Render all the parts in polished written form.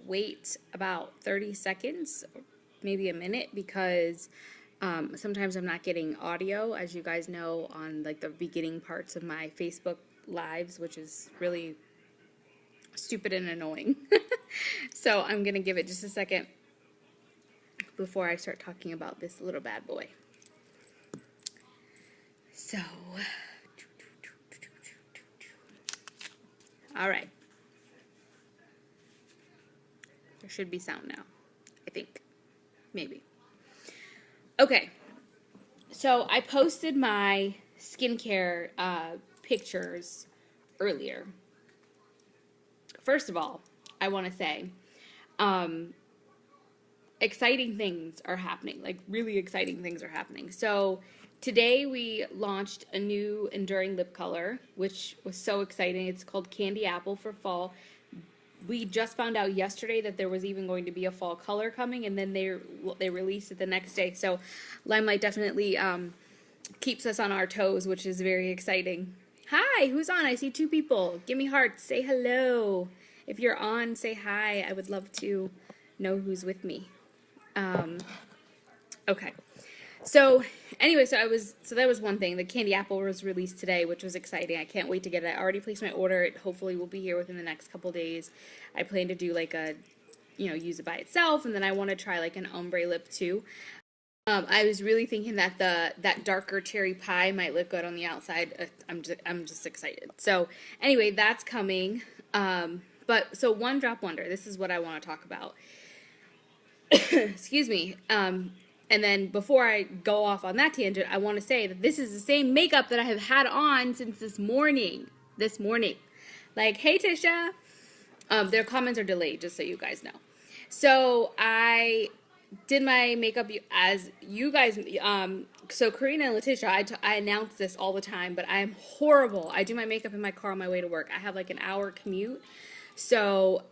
Wait about 30 seconds, maybe a minute, because sometimes I'm not getting audio, as you guys know, on like the beginning parts of my Facebook lives, which is really stupid and annoying. So I'm gonna give it just a second before I start talking about this little bad boy. So, all right. There should be sound now, I think. Maybe. Okay. So I posted my skincare pictures earlier. First of all, I want to say, exciting things are happening. Like, really exciting things are happening. So today we launched a new enduring lip color, which was so exciting. It's called Candy Apple for fall. We just found out yesterday that there was even going to be a fall color coming, and then they released it the next day. So Limelight definitely keeps us on our toes, which is very exciting. Hi, who's on? I see two people. Give me hearts. Say hello. If you're on, say hi. I would love to know who's with me. Okay. So anyway, so that was one thing. The candy apple was released today, which was exciting. I can't wait to get it. I already placed my order. It hopefully will be here within the next couple days. I plan to do like a, use it by itself, and then I want to try like an ombre lip too. I was really thinking that that darker cherry pie might look good on the outside. I'm just excited. So anyway, that's coming. But so One Drop Wonder. This is what I want to talk about. Excuse me. And then before I go off on that tangent, I want to say that this is the same makeup that I have had on since this morning. Like, hey, Tisha. Their comments are delayed, just so you guys know. So I did my makeup as you guys, so Karina and Letitia, I announce this all the time, but I am horrible. I do my makeup in my car on my way to work. I have like an hour commute. So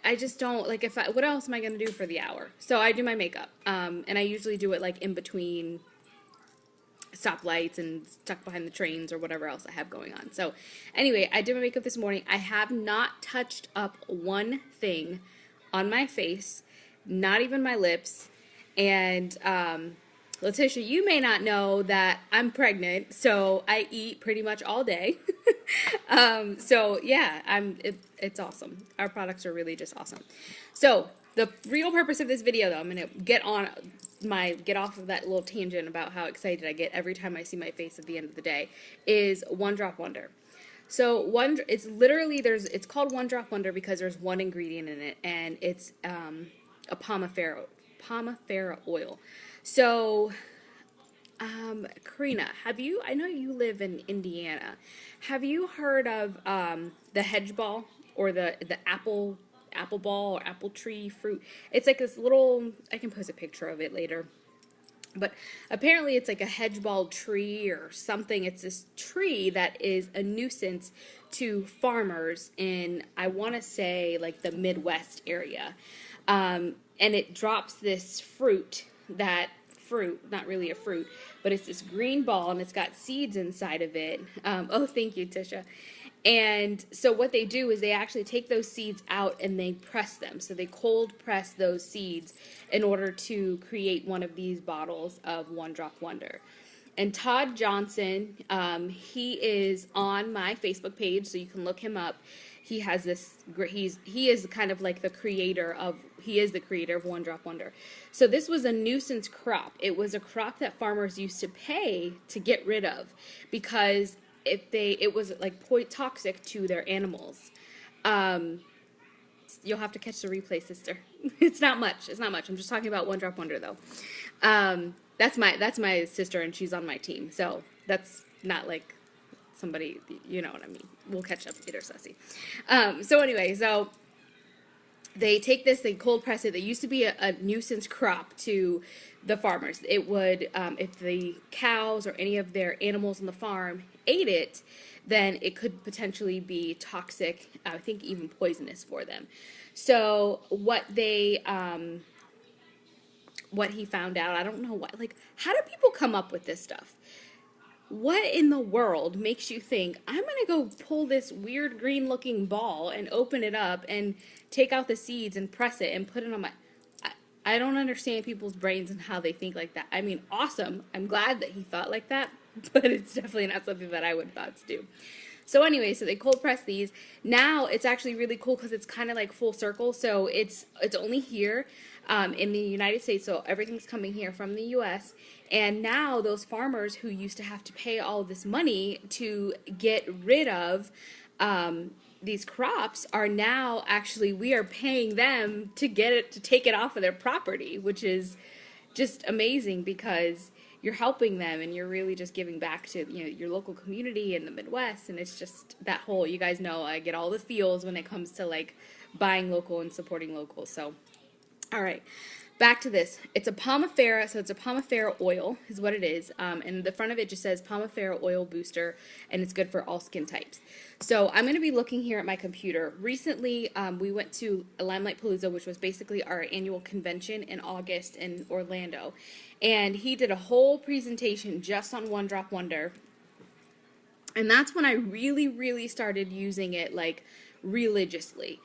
I just don't, like, what else am I going to do for the hour? So I do my makeup, and I usually do it, like, in between stoplights and stuck behind the trains or whatever else I have going on. So anyway, I did my makeup this morning. I have not touched up one thing on my face, not even my lips, and, Letitia, you may not know that I'm pregnant, so I eat pretty much all day. So yeah, it's awesome. Our products are really just awesome. So the real purpose of this video, though, I'm gonna get off of that little tangent about how excited I get every time I see my face at the end of the day, is One Drop Wonder. So it's called One Drop Wonder because there's one ingredient in it, and it's a pomifera oil. So, Karina, I know you live in Indiana. Have you heard of the hedge ball, or the apple ball, or apple tree fruit? It's like this little, I can post a picture of it later. But apparently it's like a hedge ball tree or something. It's this tree that is a nuisance to farmers in, I want to say, like the Midwest area. And it drops this not really a fruit, but it's this green ball, and it's got seeds inside of it. Oh, thank you, Tisha. And so what they do is they actually take those seeds out and they press them. So they cold press those seeds in order to create one of these bottles of One Drop Wonder. And Todd Johnson, he is on my Facebook page, so you can look him up. He has this, he is kind of like the creator of One Drop Wonder. So this was a nuisance crop. It was a crop that farmers used to pay to get rid of because it was like toxic to their animals. You'll have to catch the replay, sister. It's not much. I'm just talking about One Drop Wonder, though. That's my sister, and she's on my team. So that's not like somebody, you know what I mean. We'll catch up later, Sussy. So anyway, so they take this, they cold press it. It used to be a nuisance crop to the farmers. It would, if the cows or any of their animals on the farm ate it, then it could potentially be toxic, I think even poisonous for them. So what he found out, I don't know what, like, how do people come up with this stuff? what in the world makes you think I'm going to go pull this weird green looking ball and open it up and take out the seeds and press it and put it on my... I don't understand people's brains and how they think like that. I mean, awesome. I'm glad that he thought like that, but it's definitely not something that I would have thought to do. So anyway, so they cold press these. Now it's actually really cool because it's kind of like full circle. So it's only here in the United States. So everything's coming here from the U.S. And now those farmers who used to have to pay all of this money to get rid of these crops are now actually, we are paying them to get it, to take it off of their property, which is just amazing because you're helping them and you're really just giving back to, you know, your local community in the Midwest. And it's just that whole, you guys know, I get all the feels when it comes to like buying local and supporting local. So, all right. Back to this. It's a Pomifera, so it's a Pomifera oil is what it is. And the front of it just says Pomifera oil booster, and it's good for all skin types. So I'm going to be looking here at my computer. Recently, we went to Limelight Palooza, which was basically our annual convention in August in Orlando. And he did a whole presentation just on One Drop Wonder. And that's when I really, really started using it, like, religiously.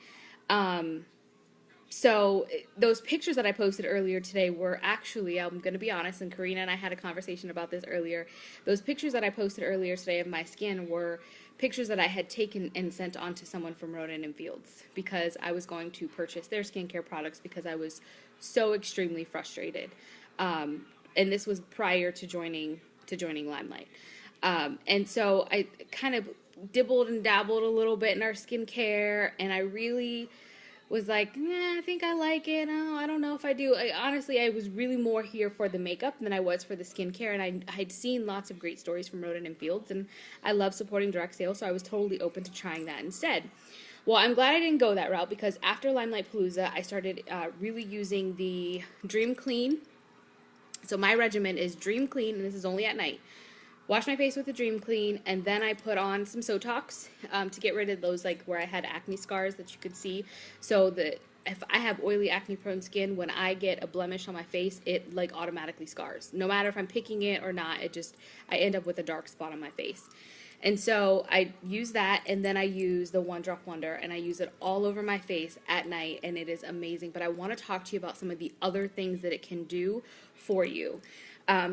So those pictures that I posted earlier today were actually, I'm going to be honest, and Karina and I had a conversation about this earlier. Those pictures that I posted earlier today of my skin were pictures that I had taken and sent on to someone from Roden and Fields because I was going to purchase their skincare products because I was so extremely frustrated. And this was prior to joining Limelight. And so I kind of dibbled and dabbled a little bit in our skincare, and I really was like, I think I like it. Oh, I don't know if I do. Honestly, I was really more here for the makeup than I was for the skincare, and I'd seen lots of great stories from Roden and Fields, and I love supporting direct sales, so I was totally open to trying that instead. Well, I'm glad I didn't go that route because after Limelight Palooza, I started really using the Dream Clean. So my regimen is Dream Clean, and this is only at night. Wash my face with the Dream Clean, and then I put on some Sotox to get rid of those, like, where I had acne scars that you could see. So that if I have oily, acne-prone skin, when I get a blemish on my face, it, like, automatically scars. No matter if I'm picking it or not, I end up with a dark spot on my face. And so I use that, and then I use the One Drop Wonder, and I use it all over my face at night, and it is amazing. But I want to talk to you about some of the other things that it can do for you.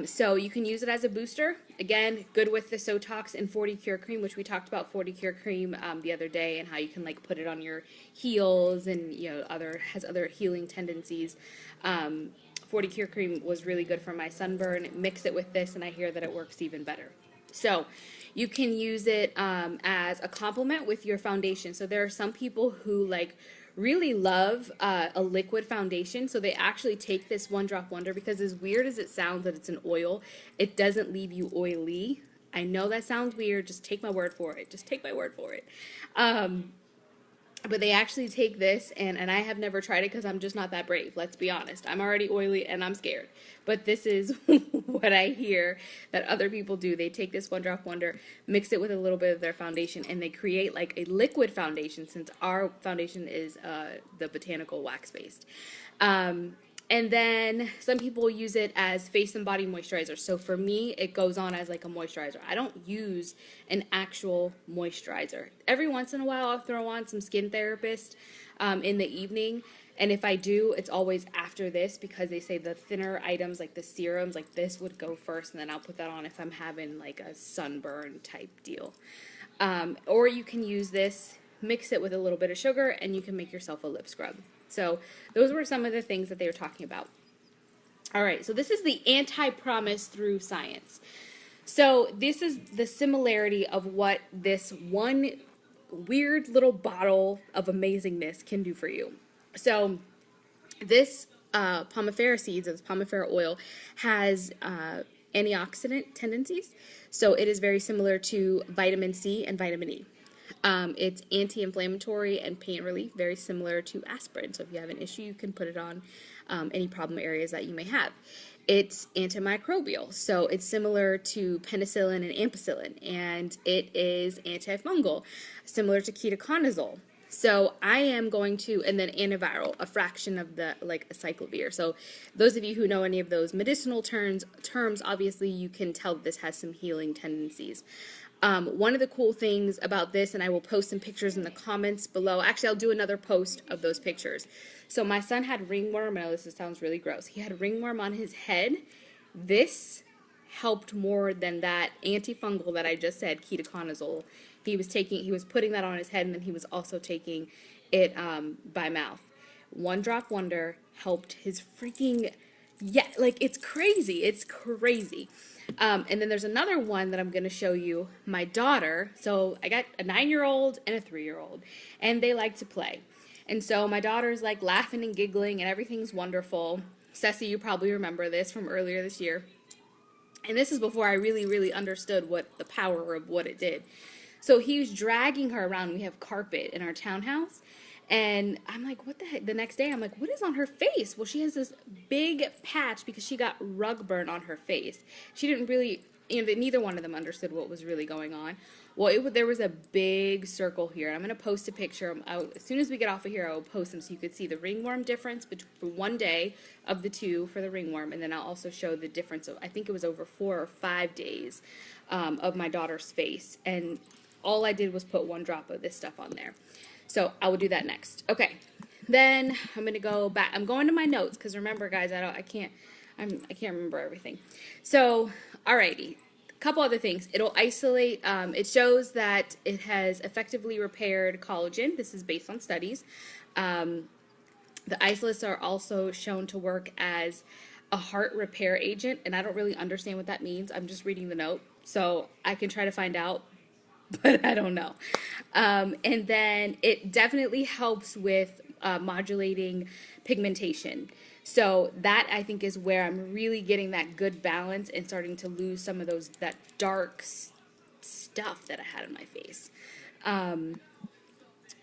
So you can use it as a booster. Again, good with the Sotox and 40 Cure Cream, which we talked about 40 Cure Cream the other day, and how you can, like, put it on your heels and, you know, has other healing tendencies. 40 Cure Cream was really good for my sunburn. Mix it with this, and I hear that it works even better. So you can use it as a complement with your foundation. So there are some people who, like, really love a liquid foundation, so they actually take this One Drop Wonder, because as weird as it sounds that it's an oil, it doesn't leave you oily. I know that sounds weird, just take my word for it. Just take my word for it. But they actually take this, and I have never tried it because I'm just not that brave, let's be honest. I'm already oily and I'm scared. But this is what I hear that other people do. They take this One Drop Wonder, mix it with a little bit of their foundation, and they create like a liquid foundation, since our foundation is the botanical wax-based. And then some people use it as face and body moisturizer. So for me, it goes on as like a moisturizer. I don't use an actual moisturizer. Every once in a while, I'll throw on some Skin Therapist in the evening. And if I do, it's always after this, because they say the thinner items, like the serums, like this would go first. And then I'll put that on if I'm having like a sunburn type deal. Or you can use this, mix it with a little bit of sugar, and you can make yourself a lip scrub. So those were some of the things that they were talking about. All right, so this is the anti-promise through science. So this is the similarity of what this one weird little bottle of amazingness can do for you. So this Pomifera seeds, this Pomifera oil, has antioxidant tendencies. So it is very similar to vitamin C and vitamin E. It's anti-inflammatory and pain relief, very similar to aspirin. So if you have an issue, you can put it on any problem areas that you may have. It's antimicrobial, so it's similar to penicillin and ampicillin, and it is antifungal, similar to ketoconazole. So I am going to, and then antiviral, a fraction of the, like a cyclovir. So those of you who know any of those medicinal terms, obviously you can tell that this has some healing tendencies. One of the cool things about this, and I will post some pictures in the comments below. Actually, I'll do another post of those pictures. So my son had ringworm. I know this sounds really gross. He had ringworm on his head. This helped more than that antifungal that I just said, ketoconazole. He was putting that on his head, and then he was also taking it by mouth. One Drop Wonder helped his freaking, yeah, like it's crazy. It's crazy. And then there's another one that I'm going to show you. My daughter, so I got a 9-year-old and a 3-year-old, and they like to play. And so my daughter's like laughing and giggling, and everything's wonderful. Ceci, you probably remember this from earlier this year. And this is before I really, really understood what the power of what it did. So he was dragging her around. We have carpet in our townhouse. And I'm like, what the heck? The next day, I'm like, what is on her face? Well, she has this big patch because she got rug burn on her face. She didn't really, neither one of them understood what was really going on. Well, there was a big circle here. I'm going to post a picture. As soon as we get off of here, I will post them so you could see the ringworm difference for one day of the two for the ringworm. And then I'll also show the difference of, I think it was over 4 or 5 days of my daughter's face. And all I did was put 1 drop of this stuff on there. So I will do that next. Okay, then I'm gonna go back. I'm going to my notes because remember, guys, I can't remember everything. So, alrighty, a couple other things. It'll isolate. It shows that it has effectively repaired collagen. This is based on studies. The isolates are also shown to work as a heart repair agent, and I don't really understand what that means. I'm just reading the note, so I can try to find out. But I don't know. And then it definitely helps with modulating pigmentation. So that I think is where I'm really getting that good balance and starting to lose some of that dark stuff that I had on my face.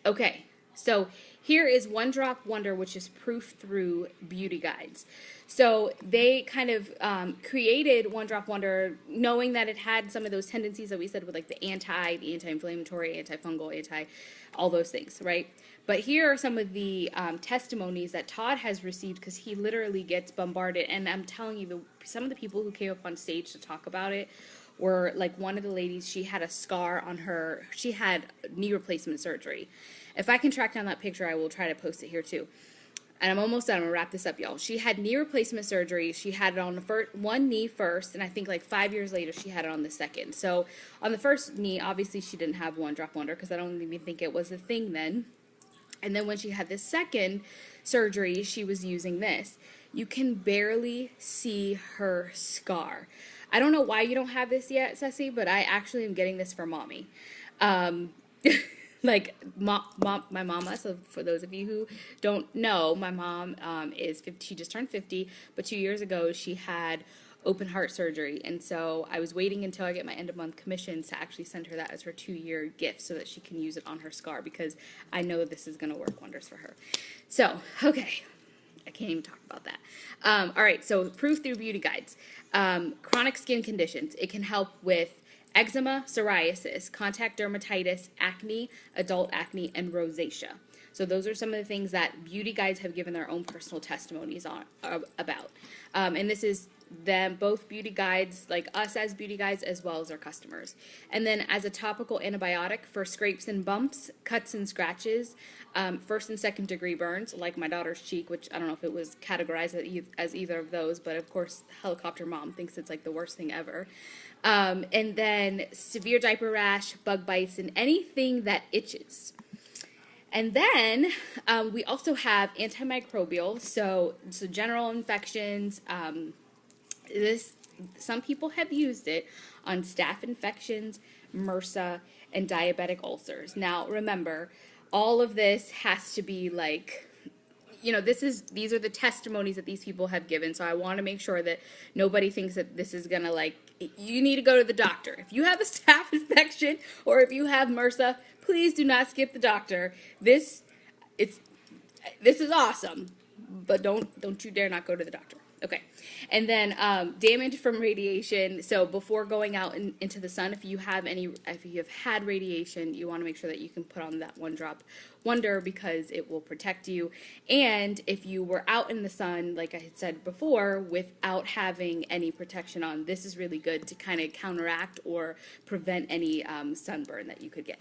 Okay, so here is 1 Drop Wonder, which is proof through beauty guides. So they kind of created 1 Drop Wonder knowing that it had some of those tendencies that we said with like the anti-inflammatory, antifungal, all those things, right? But here are some of the testimonies that Todd has received because he literally gets bombarded. And I'm telling you, some of the people who came up on stage to talk about it were like one of the ladies, she had a scar on her, she had knee replacement surgery. If I can track down that picture, I will try to post it here too. And I'm almost done. I'm going to wrap this up, y'all. She had knee replacement surgery. She had it on the one knee first, and I think like 5 years later she had it on the second. So on the first knee, obviously she didn't have 1 Drop Wonder because I don't even think it was a thing then. And then when she had the second surgery, she was using this. You can barely see her scar. I don't know why you don't have this yet, Ceci, but I actually am getting this for mommy. Like my mama, so for those of you who don't know, my mom is 50, she just turned 50, but 2 years ago she had open heart surgery, and so I was waiting until I get my end of month commissions to actually send her that as her 2-year gift so that she can use it on her scar because I know this is going to work wonders for her. So, okay. I can't even talk about that. All right, so proof through beauty guides. Chronic skin conditions. It can help with eczema, psoriasis, contact dermatitis, acne, adult acne, and rosacea. So those are some of the things that beauty guides have given their own personal testimonies on about. And this is them, both beauty guides, like us as beauty guides, as well as our customers. And then as a topical antibiotic for scrapes and bumps, cuts and scratches, 1st and 2nd degree burns, like my daughter's cheek, which I don't know if it was categorized as either of those, but of course helicopter mom thinks it's like the worst thing ever. And then severe diaper rash, bug bites, and anything that itches. And then we also have antimicrobial, so general infections. Some people have used it on staph infections, MRSA, and diabetic ulcers. Now, remember, all of this has to be like, these are the testimonies that these people have given. So I want to make sure that nobody thinks that this is gonna you need to go to the doctor. If you have a staph infection or if you have MRSA, please do not skip the doctor. This is awesome, but don't you dare not go to the doctor. Okay. And then damage from radiation. So before going out into the sun, if you have had radiation, you want to make sure that you can put on that 1-Drop Wonder because it will protect you. And if you were out in the sun, like I had said before, without having any protection on, this is really good to kind of counteract or prevent any sunburn that you could get.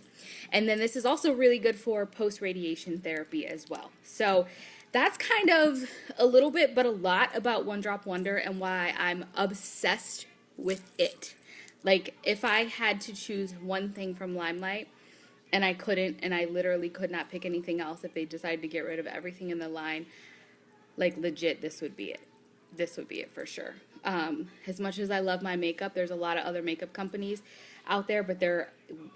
And then this is also really good for post-radiation therapy as well. So that's kind of a little bit, but a lot about 1-Drop Wonder and why I'm obsessed with it. Like, if I had to choose one thing from Limelight, and I couldn't, and I literally could not pick anything else if they decided to get rid of everything in the line, like, legit, this would be it. This would be it for sure. As much as I love my makeup, there's a lot of other makeup companies out there, but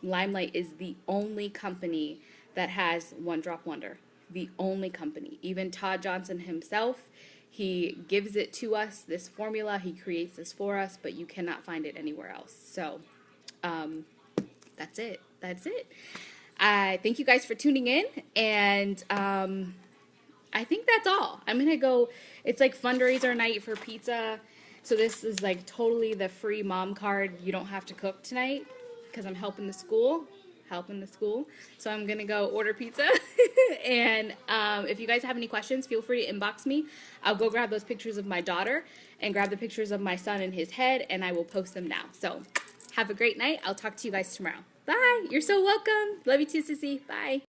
Limelight is the only company that has 1-Drop Wonder. The only company. Even Todd Johnson himself, he gives it to us, this formula, he creates this for us, but you cannot find it anywhere else. So that's it. I thank you guys for tuning in, and I think that's all. I'm gonna go, it's like fundraiser night for pizza, so this is like totally the free mom card. You don't have to cook tonight because I'm helping the school. So I'm gonna go order pizza. And if you guys have any questions, feel free to inbox me. I'll go grab those pictures of my daughter and grab the pictures of my son and his head, and I will post them now. So have a great night. I'll talk to you guys tomorrow. Bye. You're so welcome. Love you too, Sissy. Bye.